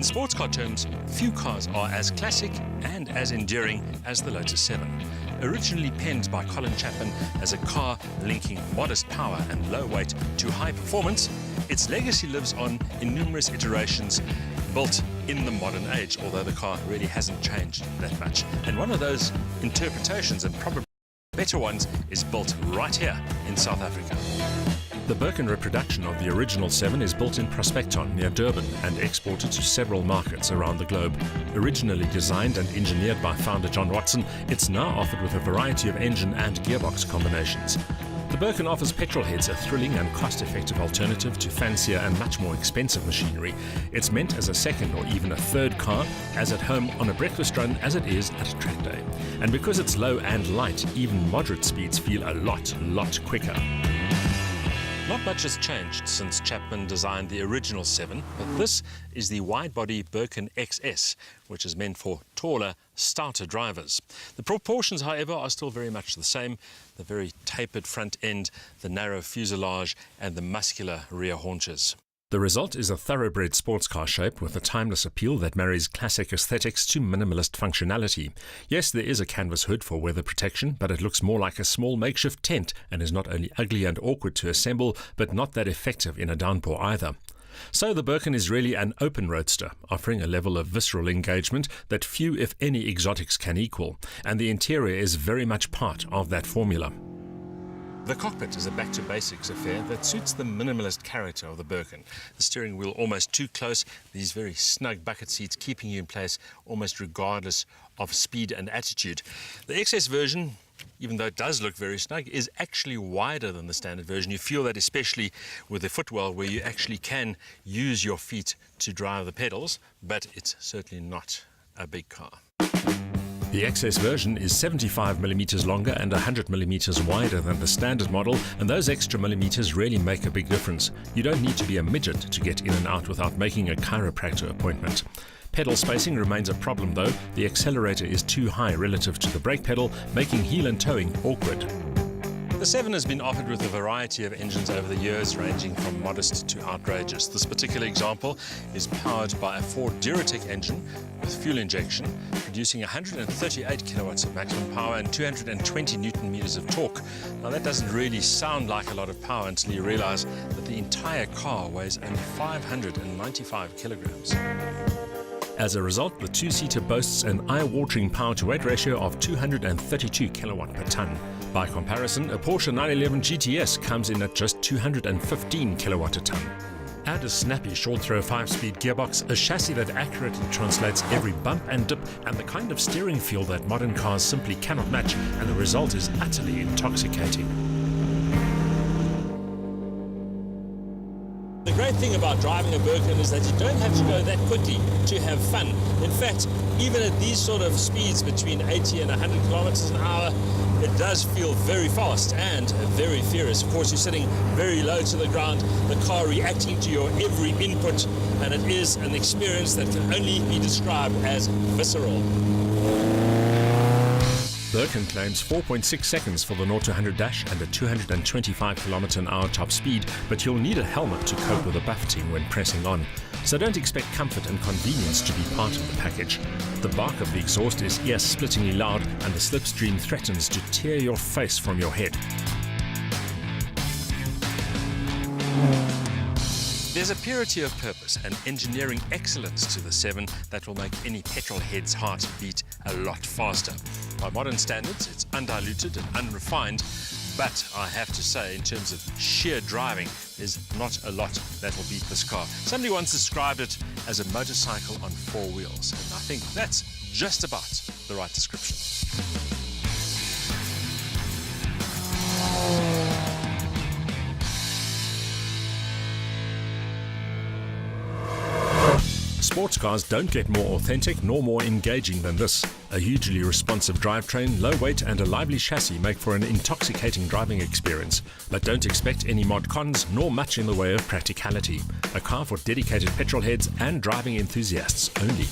In sports car terms, few cars are as classic and as enduring as the Lotus 7. Originally penned by Colin Chapman as a car linking modest power and low weight to high performance, its legacy lives on in numerous iterations built in the modern age, although the car really hasn't changed that much. And one of those interpretations, and probably better ones, is built right here in South Africa. The Birkin reproduction of the original 7 is built in Prospecton near Durban and exported to several markets around the globe. Originally designed and engineered by founder John Watson, it's now offered with a variety of engine and gearbox combinations. The Birkin offers petrolheads a thrilling and cost-effective alternative to fancier and much more expensive machinery. It's meant as a second or even a third car, as at home on a breakfast run as it is at a track day. And because it's low and light, even moderate speeds feel a lot quicker. Not much has changed since Chapman designed the original 7, but this is the wide-body Birkin XS, which is meant for taller, stouter drivers. The proportions, however, are still very much the same. The very tapered front end, the narrow fuselage and the muscular rear haunches. The result is a thoroughbred sports car shape with a timeless appeal that marries classic aesthetics to minimalist functionality. Yes, there is a canvas hood for weather protection, but it looks more like a small makeshift tent and is not only ugly and awkward to assemble, but not that effective in a downpour either. So the Birkin is really an open roadster, offering a level of visceral engagement that few, if any, exotics can equal, and the interior is very much part of that formula. The cockpit is a back-to-basics affair that suits the minimalist character of the Birkin. The steering wheel almost too close, these very snug bucket seats keeping you in place almost regardless of speed and attitude. The XS version, even though it does look very snug, is actually wider than the standard version. You feel that especially with the footwell, where you actually can use your feet to drive the pedals, but it's certainly not a big car. The XS version is 75mm longer and 100mm wider than the standard model, and those extra millimeters really make a big difference. You don't need to be a midget to get in and out without making a chiropractor appointment. Pedal spacing remains a problem though. The accelerator is too high relative to the brake pedal, making heel and towing awkward. The 7 has been offered with a variety of engines over the years, ranging from modest to outrageous. This particular example is powered by a Ford Duratec engine with fuel injection, producing 138 kilowatts of maximum power and 220 newton meters of torque. Now that doesn't really sound like a lot of power until you realize that the entire car weighs only 595 kilograms. As a result, the two-seater boasts an eye-watering power-to-weight ratio of 232 kilowatt per ton. By comparison, a Porsche 911 GTS comes in at just 215 kilowatt a ton. Add a snappy short-throw 5-speed gearbox, a chassis that accurately translates every bump and dip, and the kind of steering feel that modern cars simply cannot match, and the result is utterly intoxicating. The great thing about driving a Birkin is that you don't have to go that quickly to have fun. In fact, even at these sort of speeds between 80 and 100 kilometers an hour, it does feel very fast and very furious. Of course, you're sitting very low to the ground, the car reacting to your every input, and it is an experience that can only be described as visceral. Birkin claims 4.6 seconds for the 0-100 dash and a 225 km/h top speed, but you'll need a helmet to cope with the buffeting when pressing on. So don't expect comfort and convenience to be part of the package. The bark of the exhaust is ear-splittingly loud, and the slipstream threatens to tear your face from your head. There's a purity of purpose and engineering excellence to the 7 that will make any petrolhead's heart beat a lot faster. By modern standards, it's undiluted and unrefined, but I have to say, in terms of sheer driving, there's not a lot that will beat this car. Somebody once described it as a motorcycle on 4 wheels, and I think that's just about the right description. Sports cars don't get more authentic nor more engaging than this. A hugely responsive drivetrain, low weight and a lively chassis make for an intoxicating driving experience. But don't expect any mod cons nor much in the way of practicality. A car for dedicated petrolheads and driving enthusiasts only.